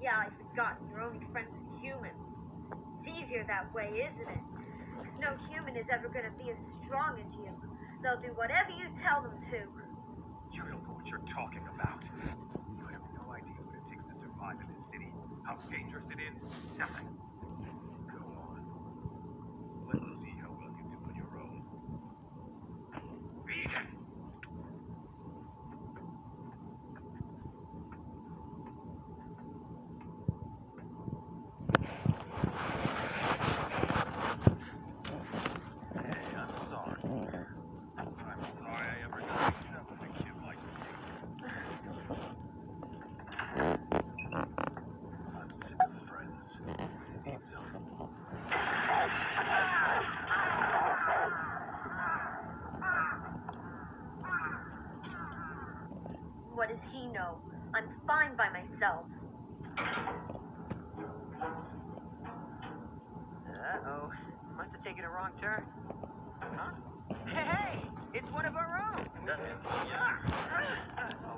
Yeah, I forgot. You're only friends with humans. It's easier that way, isn't it? Because no human is ever going to be as strong as you. They'll do whatever you tell them to. You don't know what you're talking about. You have no idea what it takes to survive in this city. How dangerous it is. Nothing. Go on. Let's see how well you know. I'm fine by myself. Uh-oh. Must have taken a wrong turn. Huh? Hey! It's one of our own! The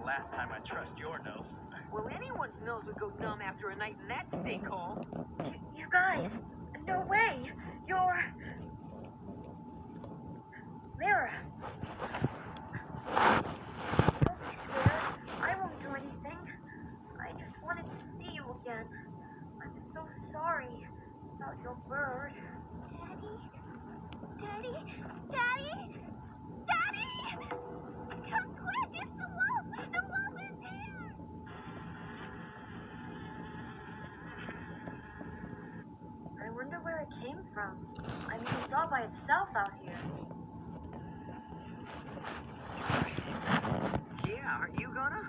last time I trust your nose. Well, anyone's nose would go numb after a night in that sinkhole. You guys, no way. You're... Lyra. Don't be scared. I won't do anything. I just wanted to see you again. I'm so sorry about your bird. Daddy? Daddy? Daddy? Daddy! Come quick! It's the wolf! The wolf is here! I wonder where it came from. I mean, it's all by itself out here. Yeah, aren't you gonna?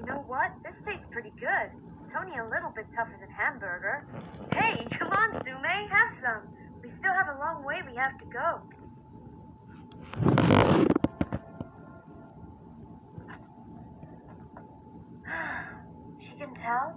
You know what? This tastes pretty good. It's only a little bit tougher than hamburger. Hey, come on, Sume, have some. We still have a long way we have to go. She can tell?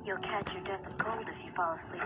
You'll catch your death of cold if you fall asleep.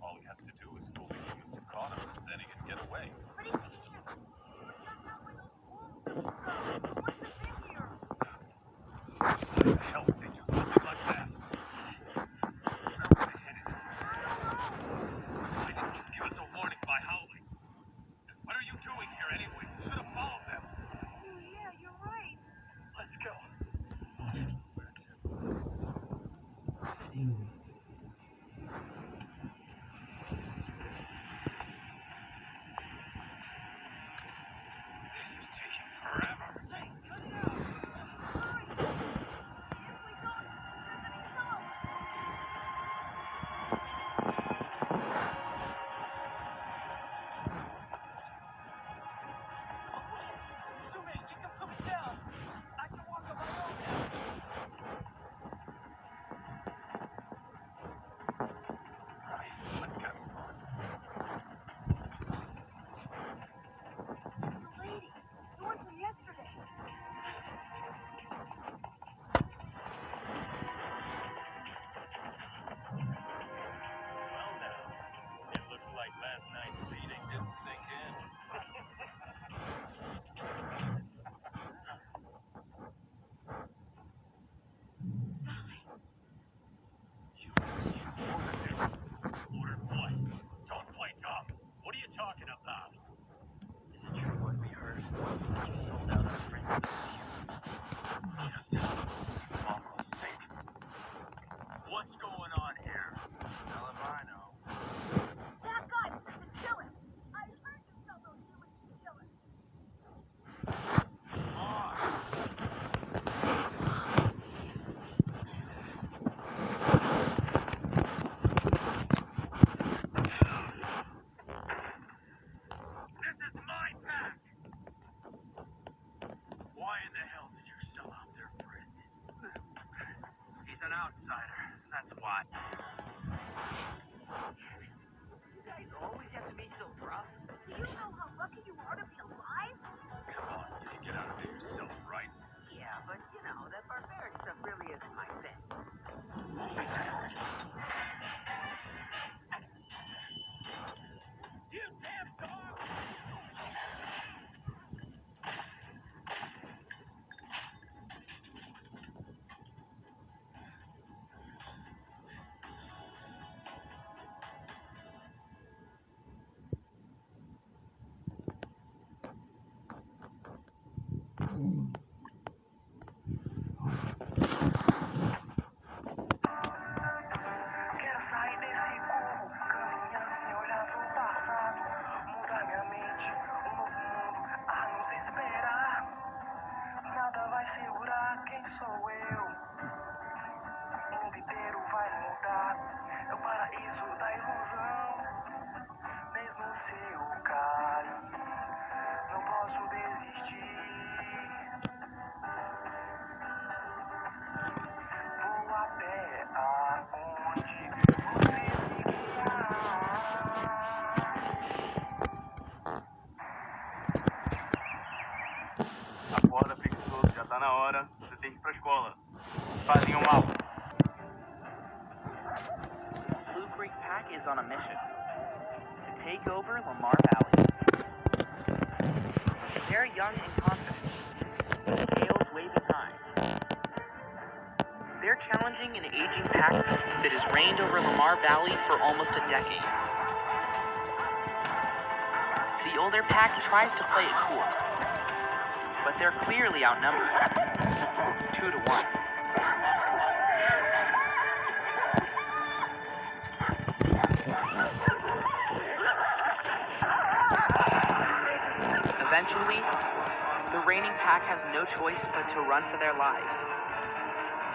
All he has to do is fool the humans who caught him, then he can get away. But he can't. That's not where those wolves go. The ones that live here. How the hell did they do something like that? Where were they headed? They didn't even give us a warning by howling. And what are you doing here anyway? You should have followed them. Yeah, you're right. Let's go. Last night's beating didn't sink in. You ordered what? Don't play dumb. What are you talking about? Is it true what we heard? You sold out our friends to Just almost safe. What's going on here? Hell if I know. That guy said to kill him. I heard you tell those humans to kill him. This is my pack! Why in the hell did you sell out their friend? He's an outsider, that's why. You guys always have to be so rough. Do you know how lucky you are to be alive? Come on, you get out of there yourself, right? Yeah, but you know, that barbaric stuff really isn't my thing. You damn dog! Quero sair desse corpo, caminhar sem olhar pro passado, mudar minha mente, um novo mundo a nos esperar. Nada vai segurar quem sou eu. O mundo inteiro vai mudar. É o paraíso da ilusão. Mesmo se eu cair, não posso desistir. Vou até aonde você me guiar. Acorda, preguiçoso, já tá na hora. Você tem que ir pra escola. Fazem um mal. Blue Creek Pack is on a mission to take over Lamar Valley. They're young and confident, tails way behind. They're challenging an aging pack that has reigned over Lamar Valley for almost a decade. The older pack tries to play it cool, but they're clearly outnumbered, 2 to 1. Eventually, the reigning pack has no choice but to run for their lives,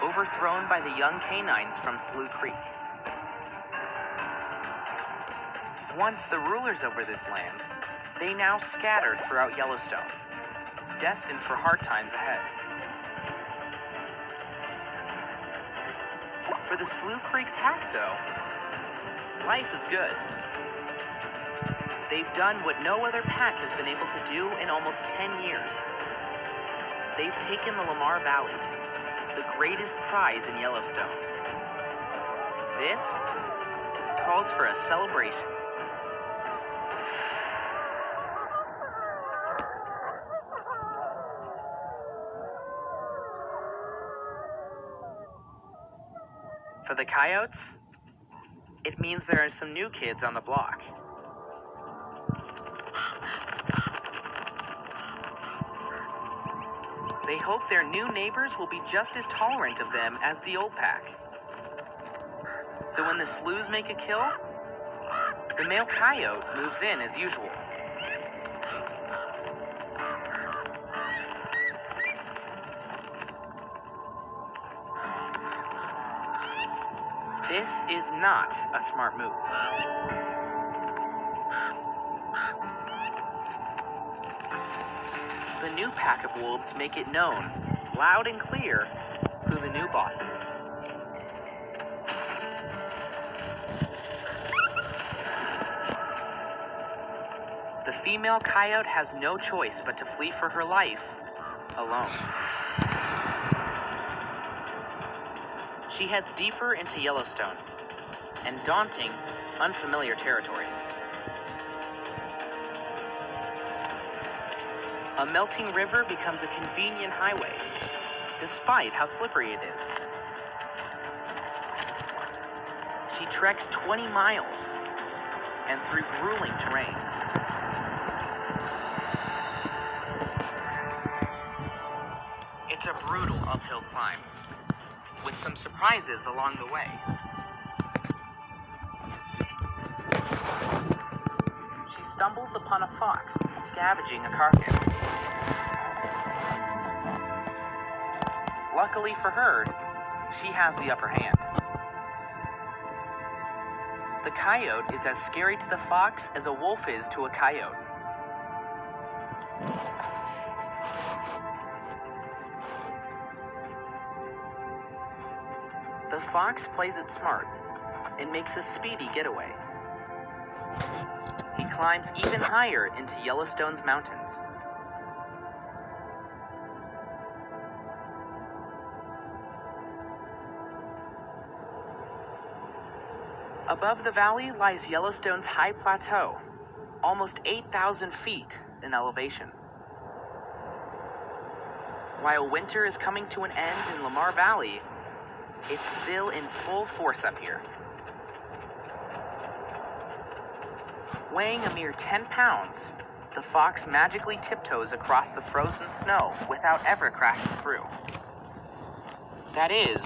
overthrown by the young canines from Slough Creek. Once the rulers over this land, they now scatter throughout Yellowstone, destined for hard times ahead. For For the Slough Creek Pack, though, life is good. They've done what no other pack has been able to do in almost 10 years. They've taken the Lamar Valley, the greatest prize in Yellowstone. This calls for a celebration. For the coyotes, it means there are some new kids on the block. They hope their new neighbors will be just as tolerant of them as the old pack. So when the sloughs make a kill, the male coyote moves in as usual. This is not a smart move. The new pack of wolves make it known, loud and clear, who the new boss is. The female coyote has no choice but to flee for her life, alone. She heads deeper into Yellowstone, and daunting, unfamiliar territory. A melting river becomes a convenient highway, despite how slippery it is. She treks 20 miles, and through grueling terrain. It's a brutal uphill climb, with some surprises along the way. She stumbles upon a fox scavenging a carcass. Luckily for her, she has the upper hand. The coyote is as scary to the fox as a wolf is to a coyote. The fox plays it smart and makes a speedy getaway. He climbs even higher into Yellowstone's mountains. Above the valley lies Yellowstone's high plateau, almost 8,000 feet in elevation. While winter is coming to an end in Lamar Valley, it's still in full force up here. Weighing a mere 10 pounds, the fox magically tiptoes across the frozen snow without ever crashing through. That is,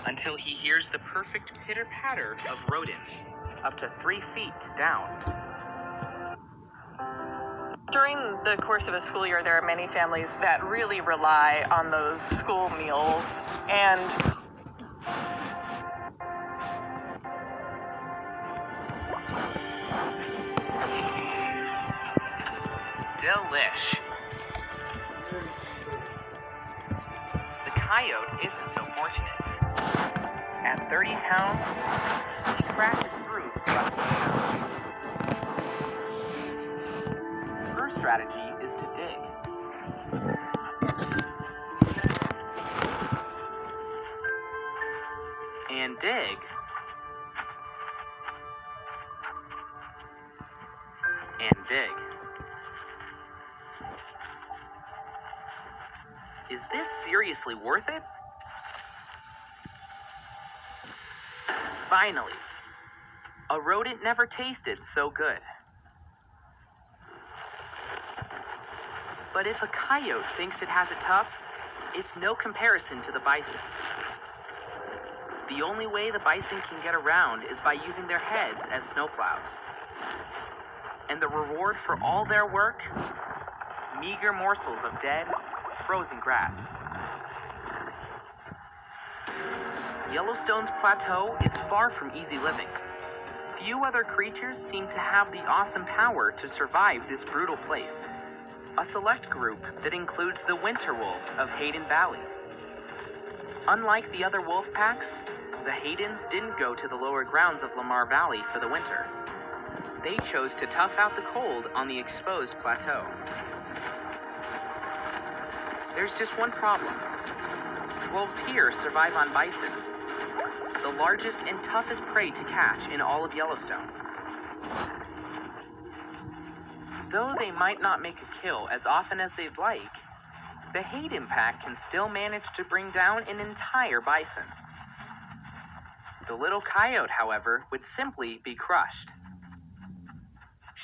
until he hears the perfect pitter-patter of rodents, up to 3 feet down. During the course of a school year, there are many families that really rely on those school meals, and Delish. The coyote isn't so fortunate. At 30 pounds, he crashes through the rusty snow. Her strategy is to dig. And dig. And dig. Is this seriously worth it? Finally, a rodent never tasted so good. But if a coyote thinks it has it tough, it's no comparison to the bison. The only way the bison can get around is by using their heads as snowplows. And the reward for all their work? Meager morsels of dead, frozen grass. Yellowstone's plateau is far from easy living. Few other creatures seem to have the awesome power to survive this brutal place. A select group that includes the winter wolves of Hayden Valley. Unlike the other wolf packs, The Haydens didn't go to the lower grounds of Lamar Valley for the winter. They chose to tough out the cold on the exposed plateau. There's just one problem. Wolves here survive on bison, the largest and toughest prey to catch in all of Yellowstone. Though they might not make a kill as often as they'd like, the Hayden pack can still manage to bring down an entire bison. The little coyote, however, would simply be crushed.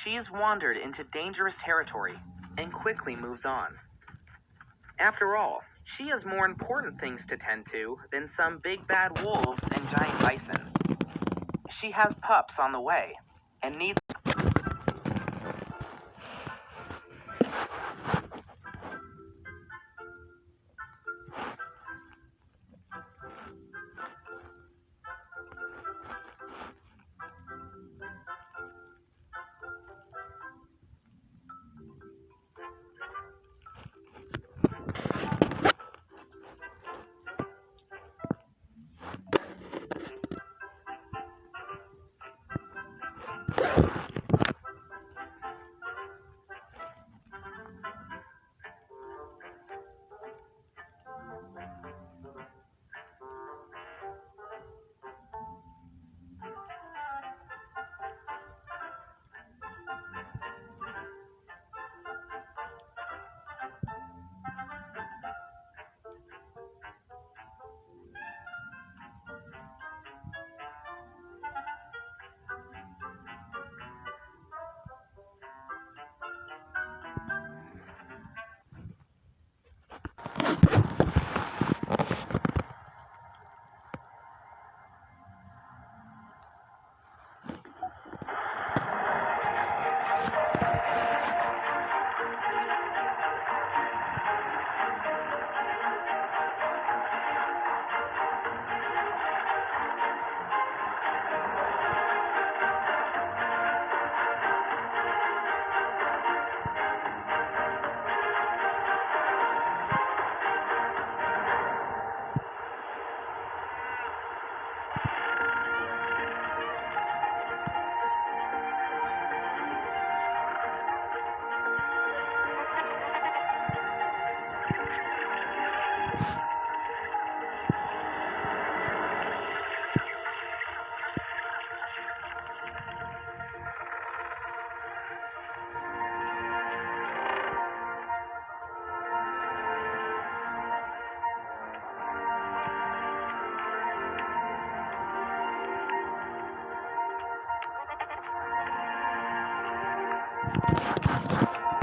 She has wandered into dangerous territory and quickly moves on. After all, she has more important things to tend to than some big bad wolves and giant bison. She has pups on the way and needs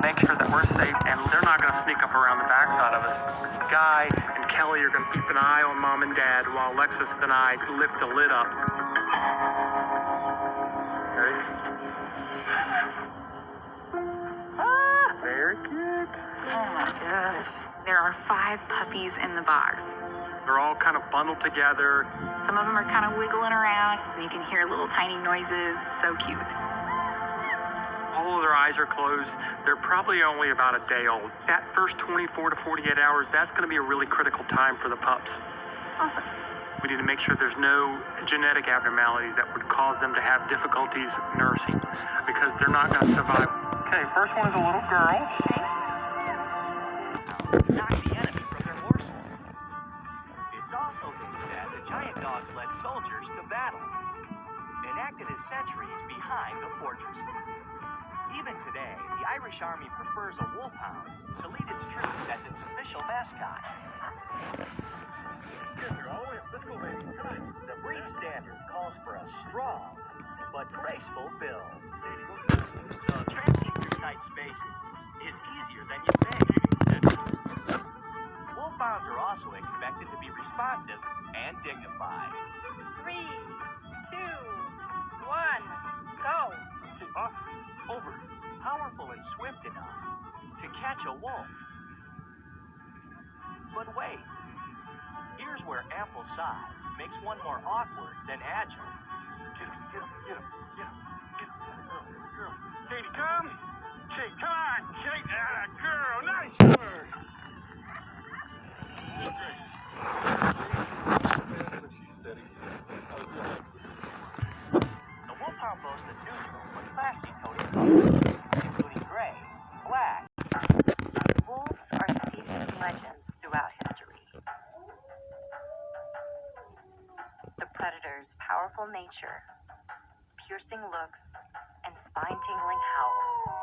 make sure that we're safe and they're not going to sneak up around the backside of us. Guy and Kelly are going to keep an eye on Mom and Dad while Alexis and I lift the lid up. Ready? Very good. Oh my gosh. There are 5 puppies in the box. They're all kind of bundled together. Some of them are kind of wiggling around, and you can hear little tiny noises. So cute. All of their eyes are closed. They're probably only about a day old. That first 24 to 48 hours, that's going to be a really critical time for the pups. Awesome. We need to make sure there's no genetic abnormalities that would cause them to have difficulties nursing, because they're not going to survive. Okay, first one is a little girl. Knock the enemy from their morsels. It's also been said the giant dogs led soldiers to battle and acted as sentries behind the fortress. Even today, the Irish Army prefers a wolfhound to lead its troops as its official mascot. Let's go, baby. Come on. The breed standard calls for a strong but graceful build. So tramping through tight spaces is easier than you think. Wolfhounds are also expected to be responsive and dignified. 3, 2, 1, go. Over. Powerful and swift enough to catch a wolf. But wait. Here's where ample size makes one more awkward than agile. Get him, get him, get him, get him, get him. Girl. Katie, come. Kate, come on. Kate, girl. Nice work. She's steady. including gray, black. Wolves are steeped in legends throughout history. The predator's powerful nature, piercing looks, and spine-tingling howls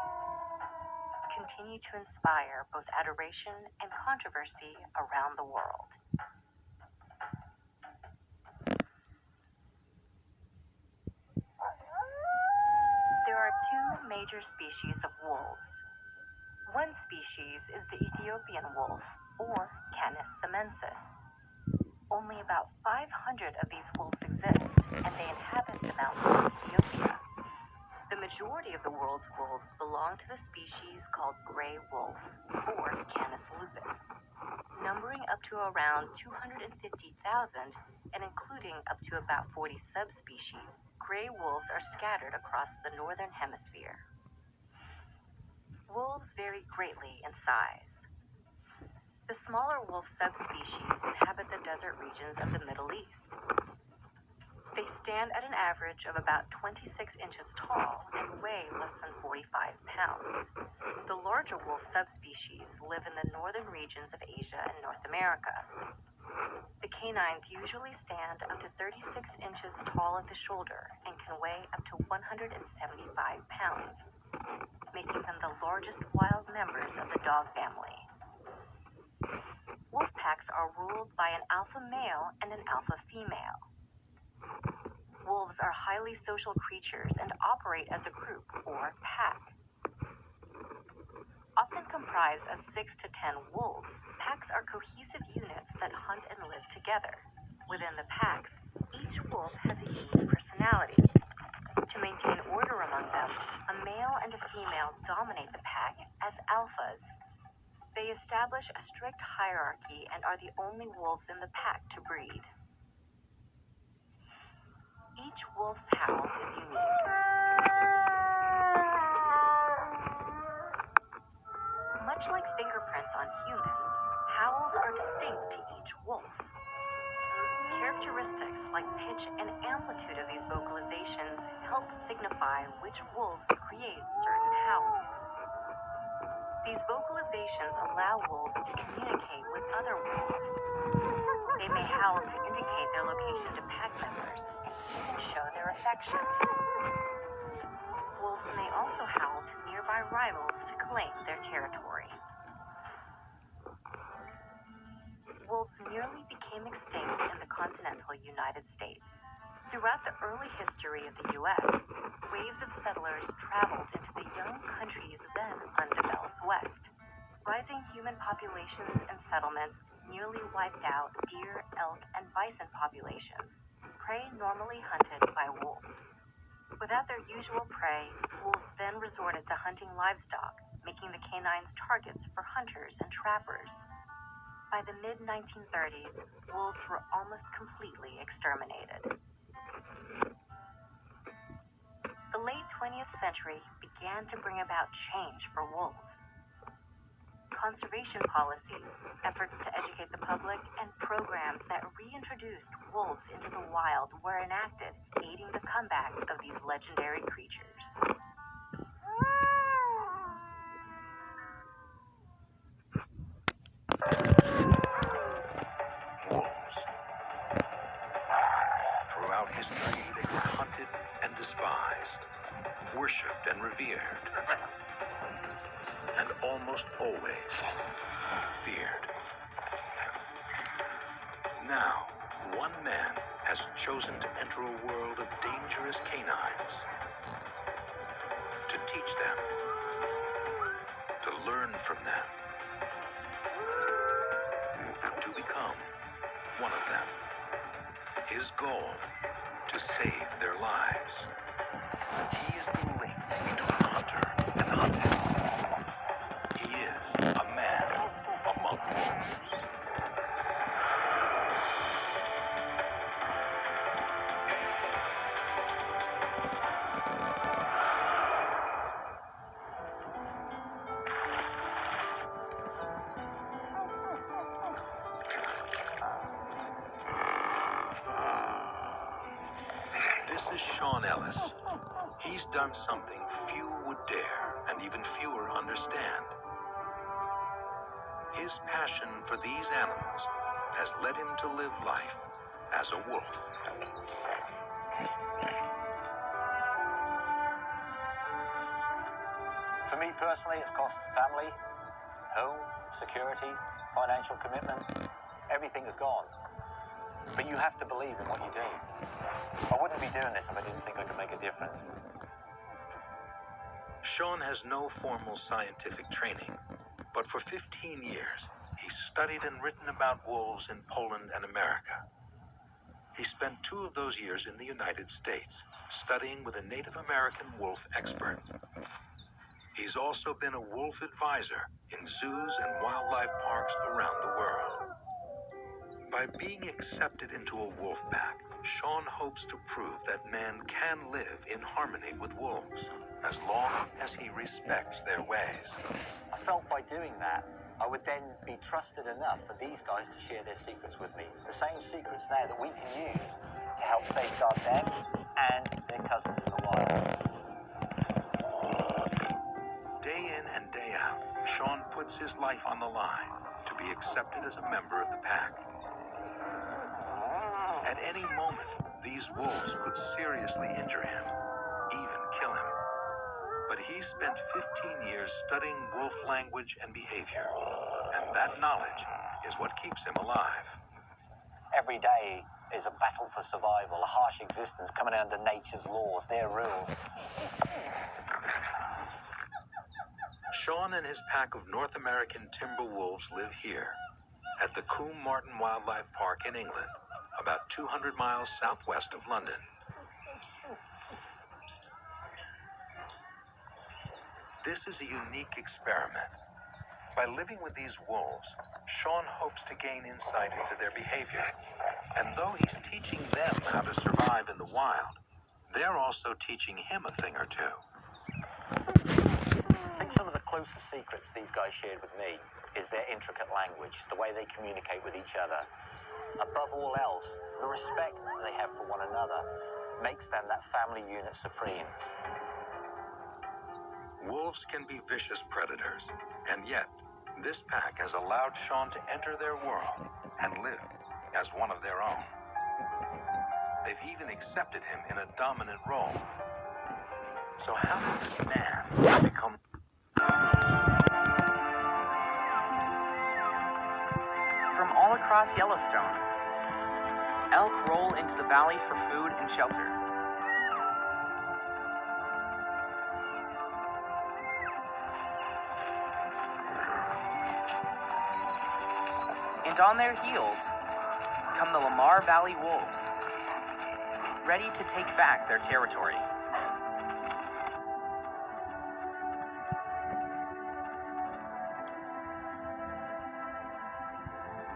continue to inspire both adoration and controversy around the world. There are two major species of wolves. One species is the Ethiopian wolf, or Canis samensis. Only about 500 of these wolves exist, and they inhabit the mountains of Ethiopia. The majority of the world's wolves belong to the species called gray wolf, or Canis lupus, numbering up to around 250,000 and including up to about 40 subspecies. Gray wolves are scattered across the northern hemisphere. Wolves vary greatly in size. The smaller wolf subspecies inhabit the desert regions of the Middle East. They stand at an average of about 26 inches tall and weigh less than 45 pounds. The larger wolf subspecies live in the northern regions of Asia and North America. The canines usually stand up to 36 inches tall at the shoulder and can weigh up to 175 pounds, making them the largest wild members of the dog family. Wolf packs are ruled by an alpha male and an alpha female. Wolves are highly social creatures and operate as a group, or pack. Often comprised of 6 to 10 wolves, packs are cohesive units that hunt and live together. Within the packs, each wolf has a unique personality. To maintain order among them, a male and a female dominate the pack as alphas. They establish a strict hierarchy and are the only wolves in the pack to breed. Each wolf's howl is unique. Much like fingerprints on humans, howls are distinct to each wolf. Characteristics like pitch and amplitude of these vocalizations help signify which wolves create certain howls. These vocalizations allow wolves to communicate with other wolves. They may howl to indicate their location to pack members and even show their affection. Wolves may also howl to nearby rivals to claim their territory. Wolves nearly became extinct in the continental United States. Throughout the early history of the U.S., waves of settlers traveled into the young country's then undeveloped West. Rising human populations and settlements nearly wiped out deer, elk, and bison populations, prey normally hunted by wolves. Without their usual prey, wolves then resorted to hunting livestock, making the canines targets for hunters and trappers. By the mid-1930s, wolves were almost completely exterminated. The late 20th century began to bring about change for wolves. Conservation policies, efforts to educate the public, and programs that reintroduced wolves into the wild were enacted, aiding the comeback of these legendary creatures. Wolves. Throughout history, they were hunted and despised, worshipped and revered, and almost always feared. Now, one man has chosen to enter a world of dangerous canines, to teach them, to learn from them, and to become one of them. His goal, to save their lives. He is the link between the hunter and the hunted. He is a man among wolves. This is Ellis. He's done something few would dare, and even fewer understand. His passion for these animals has led him to live life as a wolf. For me personally, it's cost family, home, security, financial commitment. Everything is gone. But you have to believe in what you do. I wouldn't be doing this if I didn't think I could make a difference. Sean has no formal scientific training, but for 15 years, he studied and written about wolves in Poland and America. He spent 2 of those years in the United States, studying with a Native American wolf expert. He's also been a wolf advisor in zoos and wildlife parks around the world. By being accepted into a wolf pack, Sean hopes to prove that man can live in harmony with wolves, as long as he respects their ways. I felt by doing that, I would then be trusted enough for these guys to share their secrets with me. The same secrets there that we can use to help safeguard them and their cousins in the wild. Day in and day out, Sean puts his life on the line to be accepted as a member of the pack. At any moment, these wolves could seriously injure him, even kill him. But he spent 15 years studying wolf language and behavior, and that knowledge is what keeps him alive. Every day is a battle for survival, a harsh existence coming under nature's laws, their rules. Sean and his pack of North American timber wolves live here, at the Coombe Martin Wildlife Park in England, about 200 miles southwest of London. This is a unique experiment. By living with these wolves, Sean hopes to gain insight into their behavior. And though he's teaching them how to survive in the wild, they're also teaching him a thing or two. I think some of the closest secrets these guys shared with me is their intricate language, the way they communicate with each other. Above all else, the respect they have for one another makes them that family unit supreme. Wolves can be vicious predators, and yet this pack has allowed Sean to enter their world and live as one of their own. They've even accepted him in a dominant role. So how did this man become... From all across Yellowstone, elk roll into the valley for food and shelter. And on their heels come the Lamar Valley wolves, ready to take back their territory.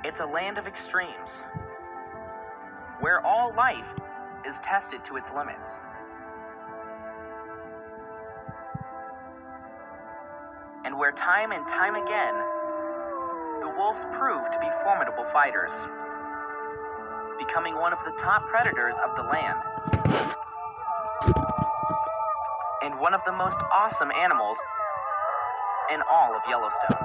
It's a land of extremes, where all life is tested to its limits. And where time and time again, the wolves prove to be formidable fighters, becoming one of the top predators of the land, and one of the most awesome animals in all of Yellowstone.